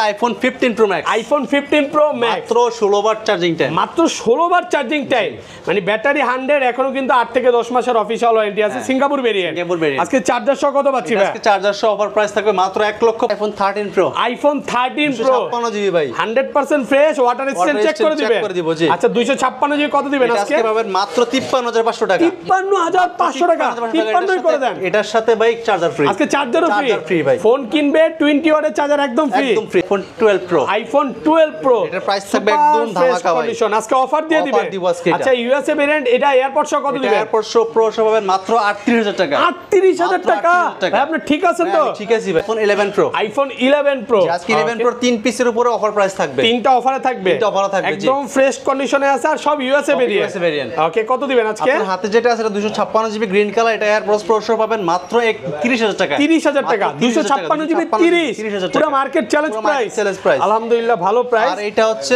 IPhone 15 pro max, iPhone 15 pro max মাত্র 16 বার charging time, মাত্র 16 বার charging time, মানে battery 100, এখনো কিন্তু 8 থেকে 10 মাসের অফিশিয়াল ওয়ারেন্টি আছে। সিঙ্গাপুর ভেরিয়েন্ট, আজকে চার্জার সহ কত পাচ্ছি ভাই? আজকে চার্জার সহ অফার প্রাইস থাকবে মাত্র 1 লক্ষ। IPhone 13 pro, iPhone 13 pro 56 GB ভাই, 100% ফ্রেশ, ওয়াটার রেজিস্ট্যান্ট চেক করে দিবেন। আচ্ছা 256 জিবি কত দিবেন আজকে? আজকে পাবেন মাত্র 53500 টাকা, 53500 টাকা, 53 করে দেন। এটার সাথে ভাই চার্জার ফ্রি, আজকে চার্জারও ফ্রি ভাই। ফোন কিনবে 20 ওয়াটের চার্জার একদম ফ্রি, একদম free. IPhone 12 pro, iPhone 12 pro এটার প্রাইস থাকবে একদম ধামাকা ভাই, আজকে অফার দিয়ে দিবেন। আচ্ছা ইউএসএ ভেরিয়েন্ট, এটা এয়ারপড সহ কত দিবেন? এয়ারপড প্রো সহ পাবেন মাত্র 38000 টাকা, 38000 টাকা ভাই, আপনি ঠিক আছেন তো? ঠিক আছে ভাই। আইফোন 11 প্রো, আইফোন 11 প্রো আজকে 11 প্রো 3 পিসের উপরে অফার প্রাইস থাকবে, তিনটা অফারে থাকবে, একদম ফ্রেশ কন্ডিশনে আছে আর সব ইউএসএ ভেরিয়েন্ট। ওকে কত দিবেন আজকে? আপনার হাতে যেটা আছে এটা 256 জিবি গ্রিন কালার, এটা এয়ারপড প্রো সহ পাবেন মাত্র 30000 টাকা, 30000 টাকা, 256 জিবি 30, পুরো মার্কেট চ্যালেঞ্জ প্রাইস। আলহামদুলিল্লাহ ভালো প্রাইস। আর এটা হচ্ছে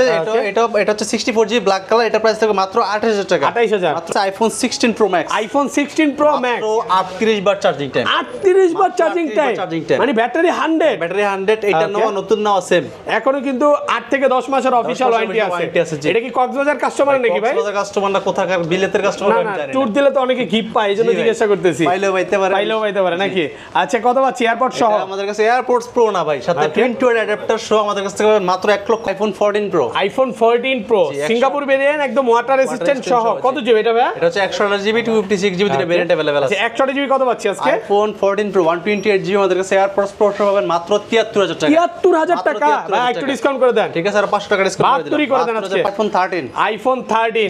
এটা হচ্ছে 64 জিবি ব্ল্যাক কালার, এটা প্রাইস থাকবে মাত্র 28000 টাকা, 28000। মাত্র iPhone 16 pro max, iPhone 16 pro max মাত্র 38 বার চার্জিং টাইম, 38 বার চার্জিং টাইম, মানে ব্যাটারি 100, ব্যাটারি 100, এটা নতুন নাও সেম, এখনো কিন্তু 8 থেকে 10 মাসের অফিশিয়াল ওয়ারেন্টি আছে। এটা কি কক্সবাজার কাস্টমার নাকি ভাই? কক্সবাজার কাস্টমার না, কোথাকার বিলেতের কাস্টমার আমি জানি না, ট্যুর দিলে তো অনেকে গিফট পায়, এইজন্য জিজ্ঞাসা করতেছি। পাইলেও পাইতে পারে নাকি? আচ্ছা কত পাচ্ছি এয়ারপড সহ? আমাদের কাছে এয়ারপডস প্রো না ভাই, সাথে 20 ওয়াট অ্যাডাপ্টার সহ আমাদের কাছে মাত্র 1 লক্ষ। IPhone 14 pro, iPhone 14 pro Singapore variant, একদম ওয়াটার রেজিস্ট্যান্ট সহ কত জিবি এটা ভাই? এটা হচ্ছে 128 জিবি 256 জিবি দুটো ভেরিয়েন্ট अवेलेबल আছে। 128 জিবি কত পাচ্ছি আজকে? আইফোন 14 প্রো 128 জিবি আমাদের কাছে এয়ারপডস প্রো সহ পাবেন মাত্র 73000 টাকা, 73000 টাকা ভাই, একটু ডিসকাউন্ট করে দেন। ঠিক আছে, আর 500 টাকা ডিসকাউন্ট করে দিলাম, 72 করে দেন আজকে। আইফোন 13, আইফোন 13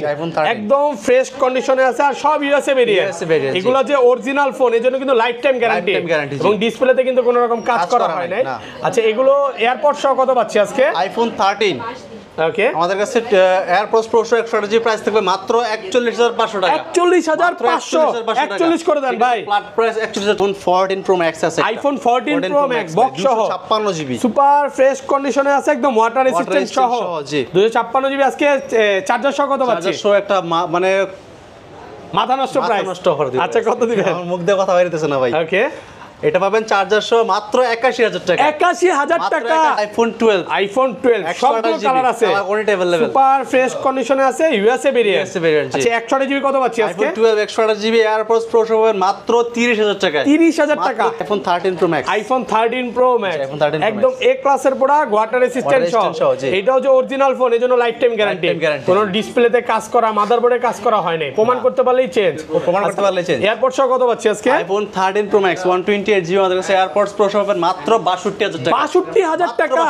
একদম ফ্রেশ কন্ডিশনে আছে আর সব ইউএসএ ভেরিয়েন্ট। এগুলো যে অরিজিনাল ফোন, এজন্য কিন্তু লাইফ টাইম গ্যারান্টি এবং ডিসপ্লেতে কিন্তু কোনো রকম কাজ করা হয় নাই। আচ্ছা এগুলো এয়ারপড সহ কত পাচ্ছি আজকে? আইফোন 13 ওকে আমাদের কাছে এয়ারপডস প্রো 128 জিবি প্রাইস থাকবে মাত্র 41500 টাকা, 41500, 41 করে দেন ভাই। Flat price 41। IPhone 14 pro max আছে, আইফোন 14 প্রো ম্যাক্স বক্স সহ 256 জিবি সুপার ফ্রেশ কন্ডিশনে আছে, একদম ওয়াটার রেজিস্ট্যান্ট সহ 256 জিবি। আজকে চার্জার সহ কত পাচ্ছি? চার্জার সহ একটা মানে মাথা নষ্ট প্রাইস, নষ্ট অফার দিবেন। আচ্ছা কত দিবেন? আমার মুখ দিয়ে কথা বেরিয়েছে না ভাই। ওকে এটা পাবেন চার্জার সহ মাত্র 81000 টাকা, 81000 টাকা। আইফোন 12, আইফোন 12 সবগুলো কালার আছে, সুপার ফ্রেশ কন্ডিশনে আছে, ইউএসএ ভেরিয়েন্ট। আচ্ছা 128 জিবি কত পাচ্ছি আজকে? আইফোন 12 128 জিবি এয়ারপডস প্রো সহ পাবেন মাত্র 30000 টাকা, 30000 টাকা। IPhone 13 pro max, iPhone 13 pro max iPhone 13 Pro একদম এ ক্লাসের প্রোডাক্ট, ওয়াটার রেজিস্ট্যান্ট সহ। এটাও যে অরিজিনাল ফোন, এজন্য লাইফ টাইম গ্যারান্টি, কোনো ডিসপ্লেতে কাজ করা, মাদারবোর্ডে কাজ করা হয় নাই, প্রমাণ করতে পারলেই চেঞ্জ, প্রমাণ করতে পারলেই চেঞ্জ। এয়ারপড সহ কত পাচ্ছি আজকে? আইফোন 13 প্রো ম্যাক্স 128 জিবি আমাদের কাছে এয়ারপডস প্রো সহ পাবেন মাত্র 62000 টাকা, 62000 টাকা।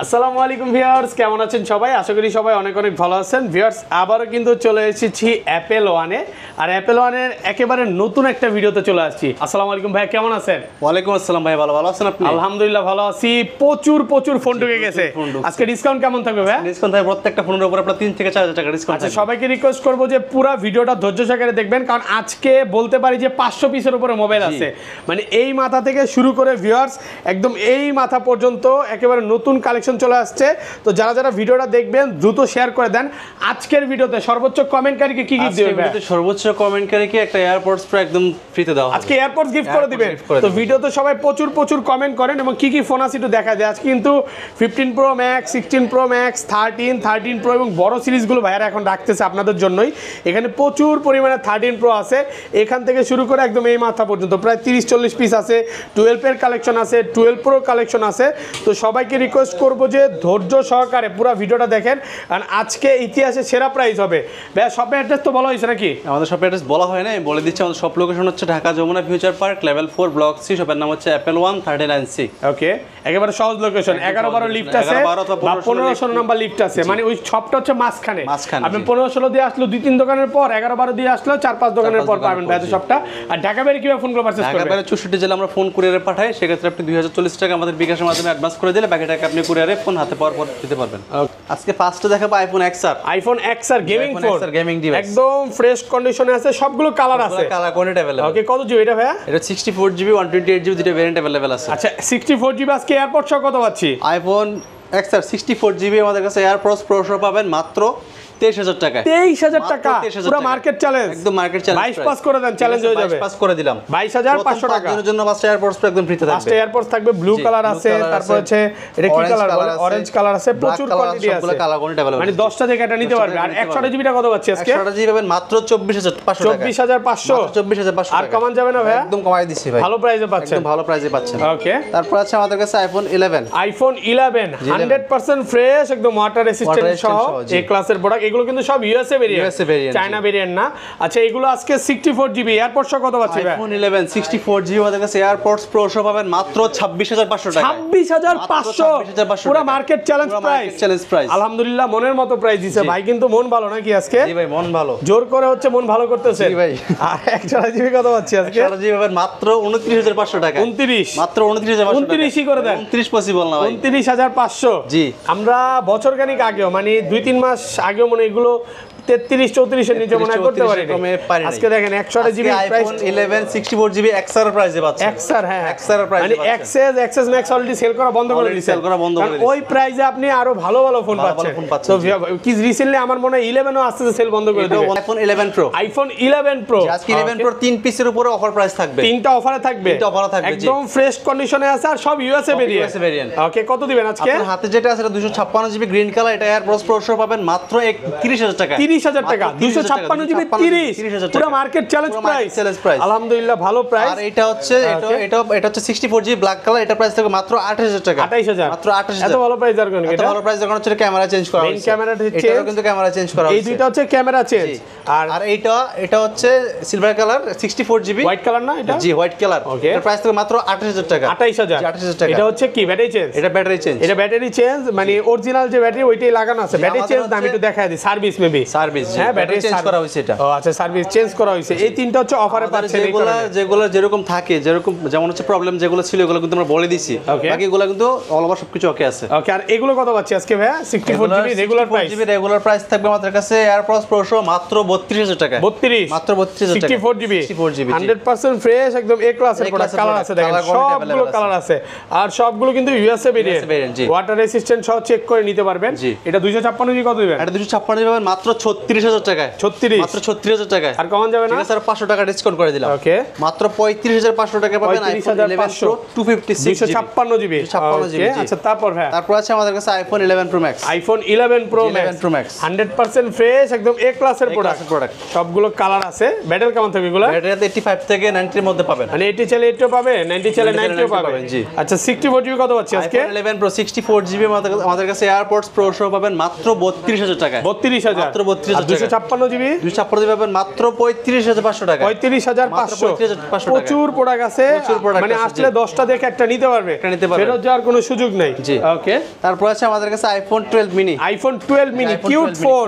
আসসালামু আলাইকুম ভিউয়ার্স, কেমন আছেন সবাই? আশা করি সবাই অনেক অনেক ভালো আছেন। ভিউয়ার্স আবারও কিন্তু চলে এসেছি অ্যাপেল ওয়ানে, আর অ্যাপেল ওয়ানের একেবারে নতুন একটা ভিডিওতে চলে আসছি। আসসালামু আলাইকুম ভাই, কেমন আছেন? ওয়ালাইকুম আসসালাম ভাই, ভালো আছেন আপনি? আলহামদুলিল্লাহ ভালো আছি। প্রচুর ফোন ঢুকে গেছে, আজকে ডিসকাউন্ট কেমন থাকবে ভাই? ডিসকাউন্ট থাকবে প্রত্যেকটা ফোনের উপর আপনার 3 থেকে 4000 টাকা ডিসকাউন্ট। আচ্ছা সবাইকে রিকোয়েস্ট করবো যে পুরো ভিডিওটা ধৈর্য সহকারে দেখবেন, কারণ আজকে বলতে পারি যে 500 পিসের উপরে মোবাইল আছে, মানে এই মাথা থেকে শুরু করে ভিউয়ার্স একদম এই মাথা পর্যন্ত একেবারে নতুন কালেকশন চলে আসছে। তো যারা যারা ভিডিওটা দেখবেন দ্রুত শেয়ার করে দেন। আজকের ভিডিওতে সর্বোচ্চ কমেন্টকারীকে কি গিফট দিবেন? ভিডিওতে সর্বোচ্চ কমেন্টকারীকে একটা এয়ারপডস প্রো একদম ফ্রিতে দাও, আজকে এয়ারপডস গিফট করে দিবেন। তো ভিডিওতে সবাই প্রচুর কমেন্ট করেন এবং কি কি ফোন আছে একটু দেখা যায়। আজকে কিন্তু 15 pro max, 16 pro max, 13 pro এবং বড় সিরিজগুলো ভাইয়ারা এখন রাখতেছে আপনাদের জন্যই। এখানে প্রচুর পরিমাণে 13 প্রো আছে, এখান থেকে শুরু করে একদম এই মাথা পর্যন্ত প্রায় 30-40 পিস আছে। 12 এর কালেকশন আছে, 12 প্রো কালেকশন আছে। তো সবাইকে রিকোয়েস্ট করবো যে ধৈর্য সহকারে পুরো ভিডিওটা দেখেন, কারণ আজকে ইতিহাসে সেরা প্রাইস হবে। ভাইয়া শপের অ্যাড্রেস তো বলা হয়েছে নাকি? আমাদের শপের অ্যাড্রেস বলা হয় না, বলে দিচ্ছি। আমাদের শপ লোকেশন হচ্ছে Dhaka Jamuna future park level 4 block C, শপের নাম হচ্ছে অ্যাপেল 139C। ওকে একেবারে সহজ লোকেশন, 11-12 লিফট আছে বা 15-16 নাম্বার লিফট আছে, মানে ওই শপটা হচ্ছে মাঝখানে। আপনি 15-16 দিয়ে আসলো 2-3 দোকানের পর, 11-12 দিয়ে আসলো 4-5 দোকানের পর পাবেন ভাইয়া শপটা। আর ঢাকা বাইরে কিভাবে ফোনগুলো পারচেজ করবেন? ঢাকা বাইরে 64 জেলা আমরা ফোন কুরিয়ারে পাঠাই, সেক্ষেত্রে আপনি 2040 টাকা আমাদের বিকাশের মাধ্যমে অ্যাডভান্স করে দিলে বাকি টাকা আপনি কুরিয়ারে ফোন হাতে পাওয়ার পর দিতে পারবেন। আজকে ফার্স্টে দেখাবো iPhone XR। IPhone XR gaming phone, gaming device, একদম ফ্রেশ কন্ডিশনে আছে, সবগুলো কালার আছে, কালার কোয়ান্টিটি अवेलेबल। ওকে কত জিবি এটা ভাইয়া? এটা 64 জিবি 128 জিবি দুটো ভেরিয়েন্ট अवेलेबल আছে। আচ্ছা 64 জিবি আজকে এয়ারপড সহ কত পাচ্ছি? আইফোন XR 64 জিবি আমাদের কাছে এয়ারপডস প্রো সহ পাবেন মাত্র 23,000 টাকা। 23,000 টাকা পুরো মার্কেট চ্যালেঞ্জ, একদম মার্কেট চ্যালেঞ্জ। 22 পাস করে দেন, চ্যালেঞ্জ হয়ে যাবে। 22 পাস করে দিলাম, 22,500 টাকা। এর জন্য 5টা এয়ারপোর্টস একদম ফ্রিতে থাকবে। 5টা এয়ারপোর্টস থাকবে, ব্লু কালার আছে, তারপর হচ্ছে এটা কি কালার বলে, অরেঞ্জ কালার আছে, প্রচুর কোয়ান্টিটি আছে, কালার কোয়ান্টিটি अवेलेबल, মানে 10টা থেকে এটা নিতে পারবে। আর 100 জিবিটা কত পাচ্ছি আজকে? 100 জিবি পাবেন মাত্র 24,500 টাকা। 24,500, 24,500 আর কমান যাবে না ভাই? একদম কমাই দিছি ভাই, ভালো প্রাইসে পাচ্ছেন, একদম ভালো প্রাইসে পাচ্ছেন। ওকে, তারপর আছে আমাদের কাছে আইফোন 11, আইফোন 11 100% ফ্রেশ, একদম ওয়াটার রেসিস্ট্যান্ট সহ এ ক্লাসের প্রোডাক্ট। এগুলো কিন্তু সব ইউএসএ ভেরিয়েন্ট, চায়না ভেরিয়েন্ট না। আচ্ছা, এগুলো আজকে 64 জিবি এয়ারপোর্টস কত পাচ্ছি ভাই? আইফোন 11 64 জিবি আমাদের কাছে এয়ারপোর্টস প্রো সহ পাবেন মাত্র 26,500 টাকা। 26,500 পুরো মার্কেট চ্যালেঞ্জ প্রাইস। আলহামদুলিল্লাহ, মনের মতো প্রাইস দিছে ভাই, কিন্তু মন ভালো নাকি আজকে? জি ভাই, মন ভালো, জোর করে হচ্ছে মন ভালো করতেছে। জি ভাই। আর 100 জিবি কত পাচ্ছি আজকে? 100 জিবি পাবেন মাত্র 29,500 টাকা। 29, মাত্র 29,500 টাকা। 29ই করে দেন। 29 পসিবল না ভাই, 29,500। জি। আমরা বছর খানিক আগেও, মানে 2-3 মাস আগেও মনে এগুলো 33-34 এর নিচে মনে করতে পারি। আজকে দেখেন 100 GB price, iPhone 11 64 GB XR প্রাইসে পাচ্ছেন। এক্সআর, হ্যাঁ এক্সআর প্রাইসে মানে এক্সএস ম্যাক্স অলরেডি সেল করা বন্ধ করে দিয়েছে, সেল করা বন্ধ করে দিয়েছে। ওই প্রাইসে আপনি আরো ভালো ভালো ফোন পাচ্ছেন। তো কি রিসেন্টলি আমার মনে হয় 11ও আস্তে আস্তে সেল বন্ধ করে দিবে। আইফোন 11 প্রো, আইফোন 11 প্রো আজকে 11 প্রো 3 পিসের উপরে অফার প্রাইস থাকবে, 3টা অফারে থাকবে, একদম ফ্রেশ কন্ডিশনে আছে, আর সব ইউএসএ ভেরিয়েন্ট। ওকে, কত দিবেন আজকে? আপনার হাতে যেটা আছে এটা 256 জিবি গ্রিন কালার, এটা এয়ারপোর্টস প্রো সহ পাবেন মাত্র 30,000 টাকা। 30,000 টাকা, 256 জিবি 30,000 পুরো মার্কেট চ্যালেঞ্জ প্রাইস। আলহামদুলিল্লাহ, ভালো প্রাইস। আর এটা হচ্ছে এটা হচ্ছে 64 জিবি ব্ল্যাক কালার, এটা প্রাইস থাকবে মাত্র 28,000 টাকা। 28,000, মাত্র 28,000। এত ভালো প্রাইস আর কোন? এটা ভালো প্রাইস যখন হচ্ছে ক্যামেরা চেঞ্জ করা হয়েছে, মেইন ক্যামেরাটা হচ্ছে, এটাও কিন্তু ক্যামেরা চেঞ্জ করা হয়েছে। এই দুইটা হচ্ছে ক্যামেরা চেঞ্জ। আর এটা হচ্ছে silver colour 64 GB, white colour না এটা? জি, হোয়াইট কালার। ওকে, এর প্রাইস থাকবে মাত্র 28,000 টাকা। 28,000 টাকা। এটা হচ্ছে কি ব্যাটারি চেঞ্জ? এটা ব্যাটারি চেঞ্জ, এটা ব্যাটারি চেঞ্জ, মানে অরিজিনাল যে ব্যাটারি ওইটাই লাগানো আছে। ব্যাটারি চেঞ্জ না, আমি একটু দেখাই দিই, সার্ভিস মেবি সার্ভিস, হ্যাঁ, ব্যাটারি চেঞ্জ করা হয়েছে এটা। ও আচ্ছা, সার্ভিস চেঞ্জ করা হয়েছে। এই তিনটা হচ্ছে অফারে পাচ্ছেন। যেগুলো যেরকম থাকে, যেমন হচ্ছে প্রবলেম যেগুলো ছিল এগুলো কিন্তু আমরা বলে দিছি, বাকিগুলো কিন্তু অল ওভার সবকিছু ওকে আছে। ওকে, আর এগুলো কত পাচ্ছি আজকে ভাই? 64 GB regular price, regular price থাকবে আমাদের কাছে এয়ারপোর্টস প্রো সহ মাত্র 32,000 টাকা। 32, মাত্র 32,000 টাকা। 64 জিবি 100% ফ্রেশ, একদম এ ক্লাসের প্রোডাক্ট। কালার আছে দেখেন, সবগুলো কালার আছে, আর সবগুলো কিন্তু ইউএসএ ভেরিয়েন্ট, ওয়াটার রেসিস্ট্যান্ট সহ চেক করে নিতে পারবেন। এটা 256 জিবি কত দিবেন? এটা 256 জিবি পাবেন মাত্র 36,000 টাকায়। 36, মাত্র 36,000 টাকায়। আর কমান যাবে না? ঠিক আছে, আর 500 টাকা ডিসকাউন্ট করে দিলাম। ওকে, মাত্র 35,500 টাকা পাবেন আইফোন 11 প্রো 256 জিবি। 256 জিবি। আচ্ছা, তারপর আছে আমাদের কাছে iPhone 11 pro max. IPhone 11 pro max 100% fresh, একদম এ ক্লাসের প্রোডাক্ট। সবগুলো কালার আছে। ব্যাটারি কেমন থাকবে এগুলো? ব্যাটারি 85 থেকে 90 এর মধ্যে পাবেন, মানে 80 চাইলে 80 পাবে, 90 চাইলে 90 পাবেন। জি। আচ্ছা, 64 জিবি কত পাচ্ছি আজকে? আইফোন 11 প্রো 64 জিবি আমাদের কাছে এয়ারপোর্টস প্রো সহ পাবেন মাত্র 32,000 টাকা। 32,000, মাত্র 32,000 টাকা। 256 জিবি 256 জিবি পাবেন মাত্র 35,500 টাকা। 35,500, প্রচুর প্রোডাক্ট আছে, মানে আসলে 10টা দেখে একটা নিতে পারবে, ফেরত যাওয়ার কোনো সুযোগ নাই। ওকে, তারপর আছে আমাদের কাছে iPhone 12 mini. IPhone 12 mini cute phone,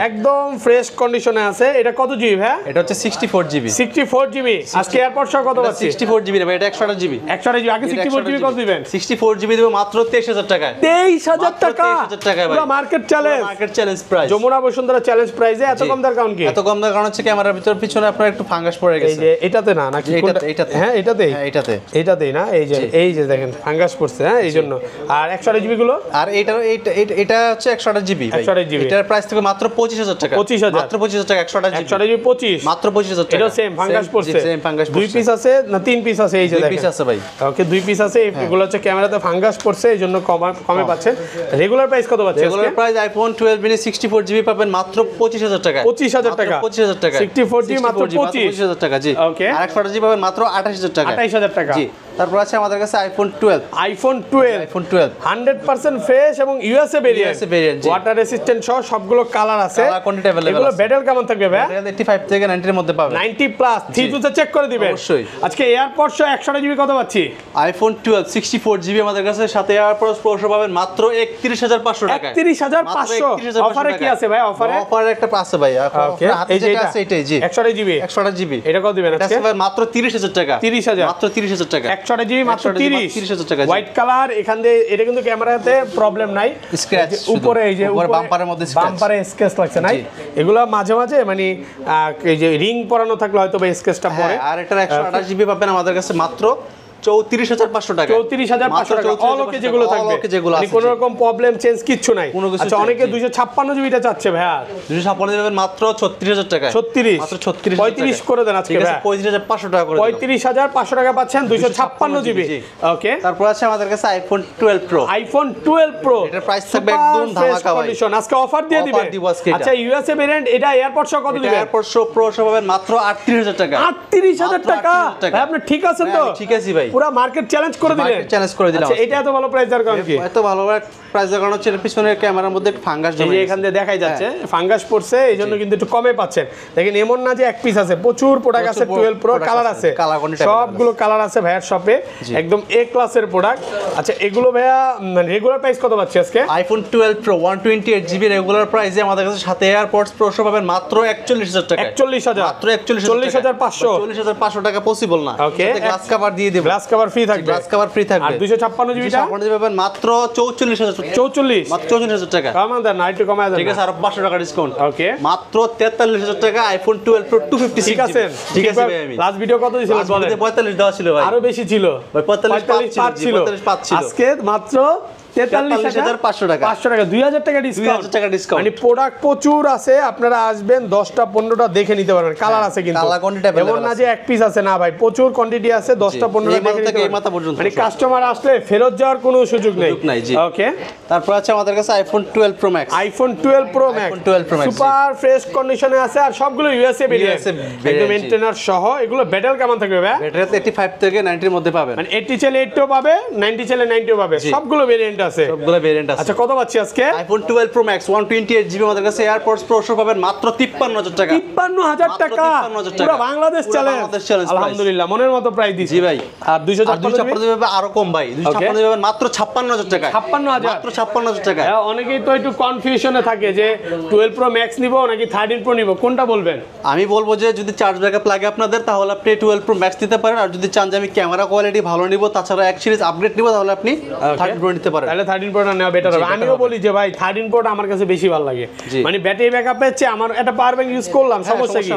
একদম ফ্রেশ কন্ডিশনে আছে। এটা কত জিবি ভাই? এটা হচ্ছে 64 জিবি। 64 জিবি আজকে এয়ারপোর্ট সহ কত পাচ্ছি? 64 জিবি রে ভাই, এটা 128 জিবি। 128 জিবি আগে 64 জিবি কত দিবেন? 64 জিবি দেব মাত্র 23,000 টাকায়। 23,000 টাকা, 23,000 টাকা ভাই, পুরো market challenge price. Jamuna Bashundhara challenge প্রাইসে এত কম দাম কারণ কি? এত কম দাম কারণ হচ্ছে ক্যামেরার ভিতর পিছনে আপনার একটু ফাঙ্গাস পড়ে গেছে। এই যে এটাতে না নাকি কোনটা? এটাতে। হ্যাঁ, এটাতেই। হ্যাঁ, এটাতেই না, এই যে দেখেন ফাঙ্গাস পড়ছে, হ্যাঁ, এই জন্য। আর 128 জিবি গুলো? আর এটা হচ্ছে 128 জিবি ভাই। 128 জিবি এটার প্রাইস থেকে মাত্র 25,000 টাকা। 25,000, মাত্র 25,000 টাকা। 128 জিবি 25, মাত্র 25,000 টাকা। এটা সেম ফাঙ্গাস পড়ছে। সেম ফাঙ্গাস পড়ছে। 2 পিস আছে না 3 পিস আছে? এই যে দেখেন 2 পিস আছে ভাই। ওকে, 2 পিস আছে। এগুলো হচ্ছে ক্যামেরাতে ফাঙ্গাস পড়ছে, এই জন্য কমে পাচ্ছেন। রেগুলার প্রাইস কত পাচ্ছেন? Regular price iPhone 12 mini 64 GB পাবেন মাত্র 25,000 টাকা। 25,000 টাকা। 25,000 টাকা। 64 জিবি মাত্র 25,000 টাকা। জি। ওকে, আর 128 জিবি পাবেন মাত্র 28,000 টাকা। 28,000 টাকা। জি। তারপর আছে আমাদের কাছে আইফোন 12। আইফোন 12 100% ফ্রেশ এবং ইউএসএ ভেরিয়েন্ট, ওয়াটার রেসিস্ট্যান্ট সহ সবগুলো কালার আছে। কালার কোয়ান্টিটি अवेलेबल এগুলো ব্যাটারি কেমন থাকবে ভাই? ব্যাটারি 85 থেকে 90 এর মধ্যে পাবেন। 90 প্লাস 3 টুতে চেক করে দিবেন অবশ্যই। আজকে এয়ারপোর্টস 128 জিবি কত পাচ্ছি? আইফোন 12 64 জিবি আমাদের কাছে, সাথে এয়ারপোর্টস প্রো পাবেন মাত্র 31,500 টাকা। 31,500 অফারে কি আছে ভাই? অফারে একটা আছে ভাই। ওকে, এই যে এটা আছে, এটাই জি 128 জিবি। 128 জিবি এটা কত দিবেন আজকে? এটা মাত্র 30,000 টাকা। 30,000, মাত্র 30,000 টাকা। 128 জিবি মাত্র 30,000 টাকা। হোয়াইট কালার, এখান দিয়ে এটা কিন্তু ক্যামেরাতে প্রবলেম নাই, স্ক্র্যাচ উপরে এই যে উপরে বাম্পারের মধ্যে স্ক্র্যাচ, বাম্পারে স্ক্র্যাচ লাগছে নাই। এগুলা মাঝে মাঝে মানে এই যে রিং পরানো থাকলে হয়তো বা স্ক্র্যাচটা পড়ে। আর এটার 128 জিবি পাবেন আমাদের কাছে মাত্র 34,500 টাকা, 34,500 টাকা অল ওকে যেগুলো থাকবে, মানে কোনো রকম প্রবলেম চেঞ্জ কিচ্ছু নাই। আচ্ছা অনেকে 256 জিবিটা চাচ্ছে ভাইয়া, 256 জিবি মাত্র 36,000 টাকা, 36 মাত্র 36, 35 করে দেন আজকে ভাই, 35,500 টাকা করে, 35,500 টাকা পাচ্ছেন 256 জিবি। ওকে, তারপর আছে আমাদের কাছে আইফোন 12 প্রো, আইফোন 12 প্রো, এটার প্রাইস থাকবে একদম ধামাকা ভাই, কন্ডিশন আজকে অফার দিয়ে দিবে। আচ্ছা ইউএসএ ভেরিয়েন্ট এটা এয়ারপড সহ কত দিবেন? এয়ারপড প্রো সহ পাবেন মাত্র 38,000 টাকা, 38,000 টাকা ভাই, আপনি ঠিক আছেন তো? ঠিক আছে ভাই, পুরো মার্কেট চ্যালেঞ্জ করে দিলেন, চ্যালেঞ্জ করে দিলাম। আচ্ছা এটা এত ভালো প্রাইস দেওয়ার কারণ কি? এত ভালো প্রাইস দেওয়ার কারণ হচ্ছে এর পিছনের ক্যামেরার মধ্যে ফাঙ্গাস জমে গেছে, এখান দিয়ে দেখাই যাচ্ছে ফাঙ্গাস পড়ছে, এইজন্য কিন্তু একটু কমে পাচ্ছেন। দেখেন এমন না যে এক পিস আছে, প্রচুর প্রোডাক্ট আছে। 12 প্রো কালার আছে, সবগুলো কালার আছে ভাইয়ার শপে, একদম এ ক্লাসের প্রোডাক্ট। আচ্ছা এগুলো ভাইয়া রেগুলার প্রাইস কত পাচ্ছি আজকে? আইফোন 12 প্রো 128 জিবি রেগুলার প্রাইসে আমাদের কাছে সাথে এয়ারপডস প্রো সহ পাবেন মাত্র 41,000 টাকা, 41,000 মাত্র 40,500, 40,500 টাকা পসিবল না। ওকে, গ্লাস কভার দিয়ে দিব, গ্লাস কভার ফ্রি থাকবে, গ্লাস কভার ফ্রি থাকবে। আর 256 জিবিটা পাবেন মাত্র 44,000, 44 মাত্র 44,000 টাকা, কমান দেন না, একটু কমায় দেন, ঠিক আছে, আর 500 টাকা ডিসকাউন্ট। ওকে, মাত্র 43,000 টাকা আইফোন 12 প্রো 256 ঠিক আছে। ঠিক আছে ভাই, আমি লাস্ট ভিডিও কত দিছিল বলেন? 45 দেওয়া ছিল ভাই, আরো বেশি ছিল ভাই, 45 ছিল, আজকে মাত্র 43,500 টাকা, 500 টাকা, 2,000 টাকা ডিসকাউন্ট, 2,000 টাকা ডিসকাউন্ট। মানে প্রোডাক্ট প্রচুর আছে, আপনারা আসবেন 10টা 15টা দেখে নিতে পারবেন। কালার আছে কিন্তু, কালার কোয়ান্টিটি এমন না যে এক পিস আছে, না ভাই, প্রচুর কোয়ান্টিটি আছে, 10টা 15টা দেখে নিতে এই মাথা পারবেন। পর্যন্ত, মানে কাস্টমার আসলে ফেরত যাওয়ার কোনো সুযোগ নেই। জি। ওকে, তারপর আছে আমাদের কাছে iPhone 12 pro max, iPhone 12 pro max, 12 pro max super fresh কন্ডিশনে আছে, আর সবগুলো ইউএসএ ভেরিয়েন্ট, একদম মেইনটেনার সহ। এগুলো ব্যাটারি কেমন থাকবে ভাই? ব্যাটারি 85 থেকে 90 এর মধ্যে পাবেন, মানে 80 চাইলে 80ও পাবে, 90 চাইলে 90ও পাবে, সবগুলো ভেরিয়েন্ট আছে, সবগুলো ভেরিয়েন্ট আছে। আচ্ছা কত পাচ্ছি আজকে? আইফোন 12 প্রো ম্যাক্স 128 জিবি আমাদের কাছে এয়ারপডস প্রো সহ পাবেন মাত্র 53,000 টাকা, 53,000 টাকা, পুরো বাংলাদেশ চ্যালেঞ্জ, আলহামদুলিল্লাহ মনের মতো প্রাইস দিছি জি ভাই। আর 256 জিবি আরো কম ভাই, 256 জিবি মাত্র 56,000 টাকা, 56,000 মাত্র 56,000 টাকা। অনেকেই তো একটু কনফিউশনে থাকে যে 12 প্রো ম্যাক্স নিব নাকি 13 প্রো নিব, কোনটা বলবেন? আমি বলবো যে যদি চার্জ ব্যাকআপ লাগে আপনাদের, তাহলে আপনি 12 প্রো ম্যাক্স নিতে পারেন, আর যদি চান যে আমি ক্যামেরা কোয়ালিটি ভালো নিব, তাছাড়া এক সিরিজ আপগ্রেড নিব, তাহলে আপনি 13 প্রো নিতে পারেন, তাহলে 13 প্রোটা নেওয়া বেটার হবে। আমিও বলি যে ভাই 13 প্রোটা আমার কাছে বেশি ভালো লাগে, মানে ব্যাটারি ব্যাকআপের চেয়ে আমার একটা পাওয়ার ব্যাংক ইউজ করলাম, সমস্যা কি?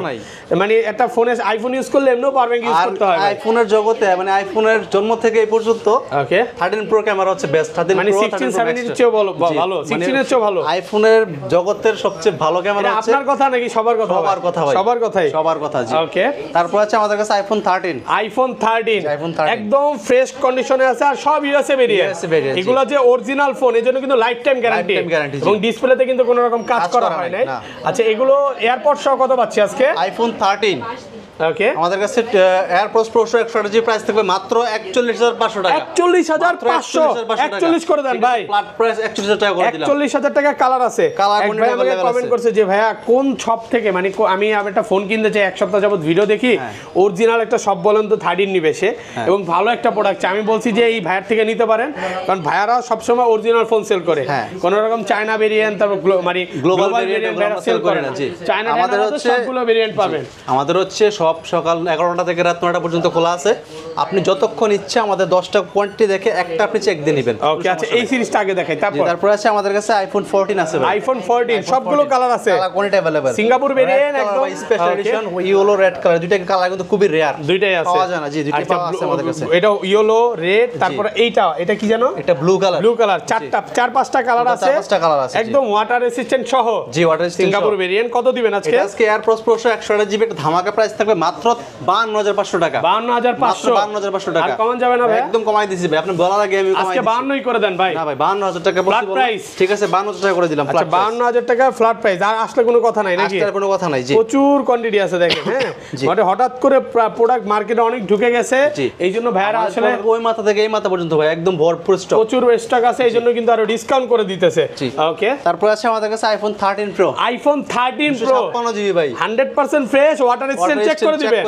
মানে একটা ফোনে আইফোন ইউজ করলে এমনিও পাওয়ার ব্যাংক ইউজ করতে হয়। আইফোনের জগতে, মানে আইফোনের জন্ম থেকে এই পর্যন্ত ওকে 13 প্রো ক্যামেরা হচ্ছে বেস্ট, 13 মানে প্রো 16 17 এর চেয়ে ভালো, 16 এর চেয়ে ভালো। আইফোনের জগতের সবচেয়ে ভালো ক্যামেরা হচ্ছে, আপনার কথা নাকি সবার কথা? সবার কথা ভাই, সবার কথাই, সবার কথা জি। ওকে, তারপর আছে আমাদের কাছে আইফোন 13, আইফোন 13 একদম ফ্রেশ কন্ডিশনে আছে, আর সব ইউএসএ ভেরিয়েন্ট। এগুলো যে অরিজিনাল ফোন, এজন্য কিন্তু লাইফ টাইম গ্যারান্টি, এবং ডিসপ্লেতে কিন্তু কোনো রকম কাজ করা হয় নাই। আচ্ছা এগুলো এয়ারপড সহ কত পাচ্ছি আজকে? আইফোন 13 ওকে, আমাদের কাছে এয়ারপডস প্রো 128 প্রাইস থাকবে মাত্র 41,500 টাকা, 41,500, 41 করে দেন ভাই, ফ্ল্যাট প্রাইস 41,000 টাকা করে দিলাম। 41,000 টাকা কালার আছে। এক ভাই আমাকে কমেন্ট করছে যে ভাইয়া কোন শপ থেকে, মানে আমি একটা ফোন কিনতে চাই, এক সপ্তাহ যাবত ভিডিও দেখি, অরিজিনাল একটা শপ বলেন তো 13 নিবে সে, এবং ভালো একটা প্রোডাক্ট। আমি বলছি যে এই ভাইয়ার থেকে নিতে পারেন, কারণ ভাইয়ারা সবসময় অরিজিনাল ফোন সেল করে, কোন রকম চায়না ভেরিয়েন্ট, তারপর মানে গ্লোবাল ভেরিয়েন্ট সেল করে না। চায়না আমাদের হচ্ছে সবগুলো ভেরিয়েন্ট পাবেন। আমাদের হচ্ছে সব সকাল 11টা থেকে রাত 9টা পর্যন্ত খোলা আছে, আপনি যতক্ষণ ইচ্ছা আমাদের 10টা কোয়ান্টিটি দেখে একটা আপনি চেক দিয়ে নেবেন। ওকে, আচ্ছা এই সিরিজটা আগে দেখাই, তারপর আছে আমাদের কাছে আইফোন 14 আছে ভাই, আইফোন 14 সবগুলো কালার আছে, colour quantity available, Singapore variant একদম special edition, yellow red colour, দুইটা কালার কিন্তু খুবই রেয়ার, দুইটাই আছে, পাওয়া যায় না জি, দুইটাই পাওয়া আছে আমাদের কাছে। এটা ইয়েলো রেড, তারপর এটা কি জানো? এটা ব্লু কালার, ব্লু কালার, 4-5টা কালার আছে, 4-5টা কালার আছে একদম ওয়াটার রেসিস্ট্যান্ট সহ জি, ওয়াটার রেসিস্ট্যান্ট সিঙ্গাপুর ভেরিয়েন্ট। কত দিবেন আজকে? আজকে এয়ারপডস প্রো 128 জিবি একটা ধামাকা প্রাইস থাকবে মাত্র 52,500 টাকা, 52,500, 52,500 টাকা, আর কমান যাবে না ভাই? একদম কমাই দিছি ভাই, আপনি বলার আগে আমি কমাই আজকে 52ই করে দেন ভাই। না ভাই 52,000 টাকা পসিবল, প্রাইস ঠিক আছে 52,000 টাকা করে দিলাম, আচ্ছা 52,000 টাকা ফ্ল্যাট প্রাইস, আর আসলে কোনো কথা নাই নাকি? আসলে কোনো কথা নাই জি, প্রচুর কোয়ান্টিটি আছে দেখেন, হ্যাঁ মানে হঠাৎ করে প্রোডাক্ট মার্কেটে অনেক ঢুকে গেছে, এইজন্য ভাইরা আসলে ওই মাথা থেকে এই মাথা পর্যন্ত ভাই একদম ভরপুর স্টক, প্রচুর স্টক আছে, এইজন্য কিন্তু আরো ডিসকাউন্ট করে দিতেছে। ওকে, তারপর আছে আমাদের কাছে iPhone 13 pro, iPhone 13 pro 56 GB ভাই, 100% ফ্রেশ, ওয়াটার রেসিস্ট্যান্ট চেক করে দিবেন।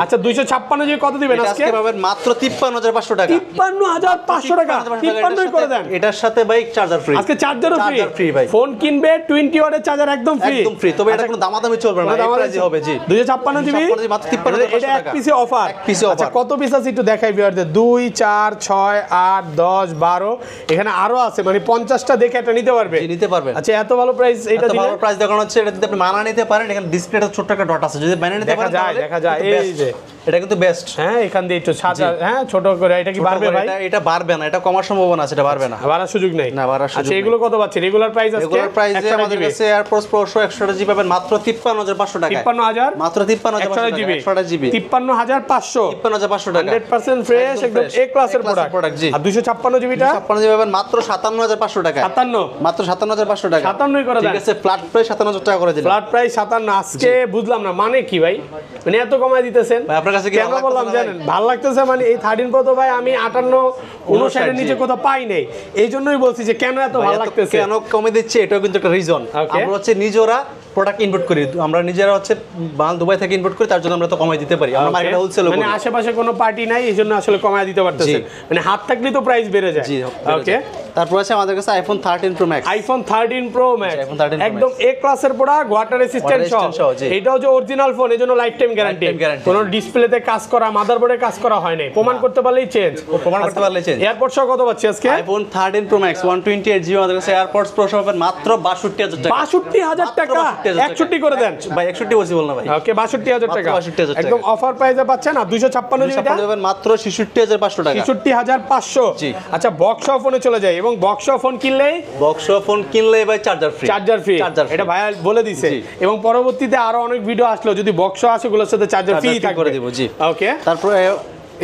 আচ্ছা 256 জিবি কত দিবেন আজকে? পাবেন মাত্র 53,500 টাকা, 53,500 টাকা, 53 করে দেন। এটার সাথে ভাই চার্জার ফ্রি, আজকে চার্জারও ফ্রি ভাই, ফোন কিনবে 20 ওয়াটের চার্জার একদম ফ্রি, একদম ফ্রি, তবে এটা কোনো দামাদামি চলবে না, এই প্রাইসে হবে জি, 256 জিবি মাত্র 53,500 এটা এক পিসে অফার, এক পিসে অফার। আচ্ছা কত পিস আছে একটু দেখাই ভিউয়ারদের, 2 4 6 8 10 12, এখানে আরো আছে, মানে 50টা দেখে এটা নিতে পারবে, জি নিতে পারবেন। আচ্ছা এত ভালো প্রাইস, এটা দিলে ভালো প্রাইস দেখানো হচ্ছে, এটা যদি আপনি মানা নিতে পারেন, এখানে ডিসপ্লেটা ছোট একটা ডট আছে, যদি মানা নিতে পারেন দেখা যায় এই যে এটা কিন্তু বেস্ট। হ্যাঁ এখান দিয়ে একটু সাজা, হ্যাঁ ছোট করে। এটা কি বাড়বে ভাই? এটা বাড়বে না, এটা কমার সম্ভাবনা আছে, এটা বাড়বে না, বাড়ার সুযোগ নেই। না বাড়ার সুযোগ আচ্ছা এগুলো কত পাচ্ছেন? রেগুলার প্রাইস আজকে রেগুলার প্রাইসে আমাদের কাছে এয়ারপোর্টস প্রো 100 জিবি পাবেন মাত্র 53500 টাকা। 53000 মাত্র 53500 টাকা। 100 জিবি 53500 53500 টাকা। 100% ফ্রেশ, একদম এ ক্লাসের প্রোডাক্ট। জি। আর 256 জিবিটা 56 জিবি পাবেন মাত্র 57500 টাকা। 57 মাত্র 57500 টাকা। 57 করে দেন। ঠিক আছে, ফ্ল্যাট প্রাইস 57000 টাকা করে দিলাম। Flat price 57। আজকে বুঝলাম না মানে কি ভাই, মানে এত কমায় দিতেছেন ভাই আপনার কাছে কি কেন বললাম জানেন? ভালো লাগতেছে মানে এই 13 প্রো তো ভাই আমি 58 59 এর নিচে কোথাও পাই নাই, এই জন্যই বলছি যে কেন এত ভালো লাগতেছে। কেন কমে দিচ্ছে এটাও কিন্তু একটা রিজন। Okay. আমরা হচ্ছে নিজেরা প্রোডাক্ট ইম্পোর্ট করি, আমরা নিজেরা হচ্ছে মাল দুবাই থেকে ইম্পোর্ট করি, তার জন্য আমরা তো কমাই দিতে পারি। আমরা মার্কেটে হোলসেল মানে আশেপাশে কোনো পার্টি নাই, এই জন্য আসলে কমায় দিতে পারতেছে। মানে হাত থাকলে তো প্রাইস বেড়ে যায়। জি ওকে। তারপর আছে আমাদের কাছে iPhone 13 pro max. IPhone 13 pro max iPhone 13 Pro একদম এ ক্লাসের প্রোডাক্ট, ওয়াটার রেসিস্ট্যান্ট resistant সহ। সহ, জি। এটাও যে অরিজিনাল ফোন, এজন্য life time guarantee. Lifetime guarantee। কোনো ডিসপ্লেতে কাজ করা, মাদারবোর্ডে কাজ করা হয় নাই, প্রমাণ করতে পারলেই চেঞ্জ। প্রমাণ করতে পারলে চেঞ্জ। এয়ারপোর্ট সহ কত পাচ্ছি আজকে? আইফোন 13 প্রো ম্যাক্স 128 জিবি আমাদের কাছে এয়ারপডস প্রো সহ পাবেন মাত্র 62000 টাকা। 62000 টাকা। 61 করে দেন ভাই 61 বলছি বল না ভাই। ওকে 62000 টাকা। মাত্র 62,000 টাকা। একদম অফার প্রাইসে পাচ্ছেন। আর 256 জিবিটা পাবেন মাত্র 66500 টাকা। 66500। জি। আচ্ছা বক্স অফ ফোনে চলে যাই, এবং বক্স অফ ফোন কিনলেই বক্স ফোন কিনলে ভাই চার্জার ফ্রি। চার্জার ফ্রি, এটা ভাইয়া বলে দিছে। জি। এবং পরবর্তীতে আরো অনেক ভিডিও আসলো, যদি বক্স আসে গুলোর সাথে চার্জার ফ্রি থাকবে করে দিব। জি। ওকে। তারপরে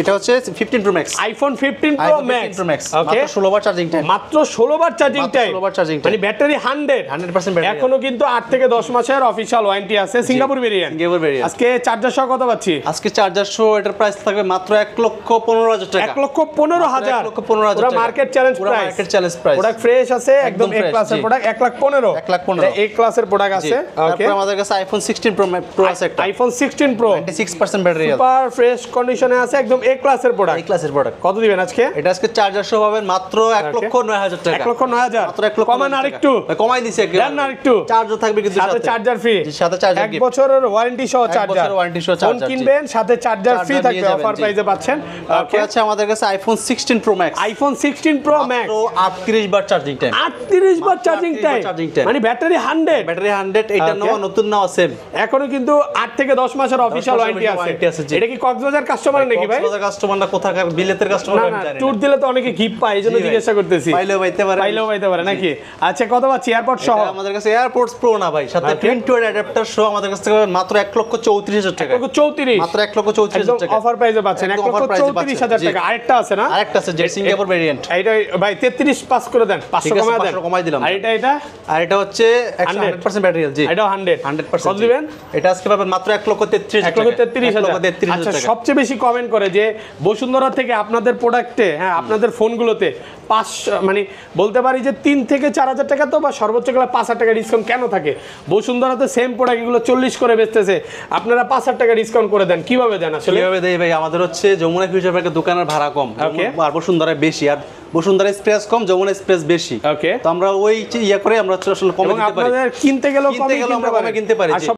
এটা হচ্ছে 15 pro max. IPhone 15 pro max ওকে, মাত্র 16 বার চার্জিং টাইম। মাত্র 16 বার চার্জিং মাত্র টাইম। 16 বার চার্জিং টাইম। মানে ব্যাটারি 100% ব্যাটারি। এখনো কিন্তু 8 থেকে 10 মাসের অফিশিয়াল ওয়ারেন্টি আছে। Singapore variant. Singapore variant. আজকে চার্জার সহ কত পাচ্ছি? আজকে চার্জার শো এটার প্রাইস থাকবে মাত্র 1,15,000 টাকা। 1,15,000 1,15,000 পুরো টাকা। মার্কেট চ্যালেঞ্জ পুরো price. Market challenge price. Product fresh আছে, একদম এ fresh, ক্লাসের জি। প্রোডাক্ট। 1,15,000 1,15,000 এ ক্লাসের প্রোডাক্ট আছে। ওকে। তারপর আমাদের কাছে আইফোন 16 প্রো আছে একটা। IPhone 16 pro 96% battery health. Super fresh কন্ডিশনে আছে, একদম এ ক্লাসের প্রোডাক্ট। এই ক্লাসের প্রোডাক্ট। কত দিবেন আজকে? এটা আজকে চার্জার সহ পাবেন মাত্র 1,09,000 টাকা। 1,09,000 মাত্র 1,09,000 কমান আরেকটু কমাই দিছি দেন না আরেকটু। চার্জার থাকবে কিন্তু সাথে চার্জার ফ্রি। সাথে চার্জার 1 বছরের ওয়ারেন্টি সহ চার্জার। বছরের warranty সহ ফোন charger, জি। কিনবেন সাথে চার্জার ফ্রি চার্জার থাকবে, নিয়ে যাবেন, অফার জি। প্রাইসে পাচ্ছেন। ওকে। আছে আমাদের কাছে iPhone 16 pro max. IPhone 16 pro max 38 বার চার্জিং টাইম। 38 বার চার্জিং 38 বার টাইম, charging time। মানে ব্যাটারি 100। ব্যাটারি 100 এটা Okay. নয়া নতুন নাও সেম। এখনো কিন্তু 8 থেকে 10 মাসের অফিশিয়াল মাসের ওয়ারেন্টি warranty আছে, আছে। জি। এটা কি কক্সবাজার কাস্টমার নাকি ভাই? কক্সবাজার কাস্টমার না কোথাকার বিলেতের কাস্টমার না আমি না, জানি ট্যুর না। দিলে তো অনেকে গিফট পায়, এই জন্য জি ভাই। জিজ্ঞাসা করতেছি। পাইলেও পাইতে পারে। পাইলেও পাইতে পারে নাকি? আচ্ছা কত পাচ্ছি এয়ারপোর্ট সহ? এটা আমাদের কাছে এয়ারপোর্টস প্রো না ভাই, সাথে Okay. প্রিন্ট ওয়ার অ্যাডাপ্টার সহ আমাদের কাছে পাবেন মাত্র 1,34,000 টাকা। 1,34,000 মাত্র 1,34,000 টাকা। অফার প্রাইসে পাচ্ছেন। একদম offer price এ 1,34,000 পাচ্ছেন, টাকা। জি। আরেকটা আছে না? আরেকটা আছে যে সিঙ্গাপুর ভেরিয়েন্ট। এইটা ভাই 33 পাস করে দেন, 500 ঠিক আছে, কমায় দেন। 500 কমাই দিলাম। আর এটা আর এটা হচ্ছে 100% ব্যাটারি হেলথ। জি। এটাও 100 কত জি। দিবেন? এটা আজকে পাবেন মাত্র 1,33,000 টাকা। 1,33,000 1,33,000 আচ্ছা টাকা। সবচেয়ে বেশি কমেন্ট করে যে বসুন্ধরা থেকে আপনাদের প্রোডাক্টে, হ্যাঁ আপনাদের ফোনগুলোতে 5 মানে বলতে পারি যে 3 থেকে 4,000 টাকা তো বা সর্বোচ্চ গেলে 5,000 টাকা ডিসকাউন্ট কেন থাকে? বসুন্ধরাতে সেম প্রোডাক্ট এগুলো 40 করে বেচতেছে, আপনারা 5,000 টাকা ডিসকাউন্ট করে দেন, কিভাবে দেন আসলে? কিভাবে দেই ভাই? আমাদের হচ্ছে যমুনা ফিউচার পার্কের দোকানের ভাড়া কম, Okay. আর বসুন্ধরায় বেশি, আর বসুন্ধরা স্পেস কম, যমুনা স্পেস বেশি। ওকে। তো আমরা ওই ইয়া করে আমরা আসলে কমে এবং দিতে পারি। আপনাদের কিনতে গেলেও কিনতে গেলেও আমরা কমে কিনতে পারি, আর জি।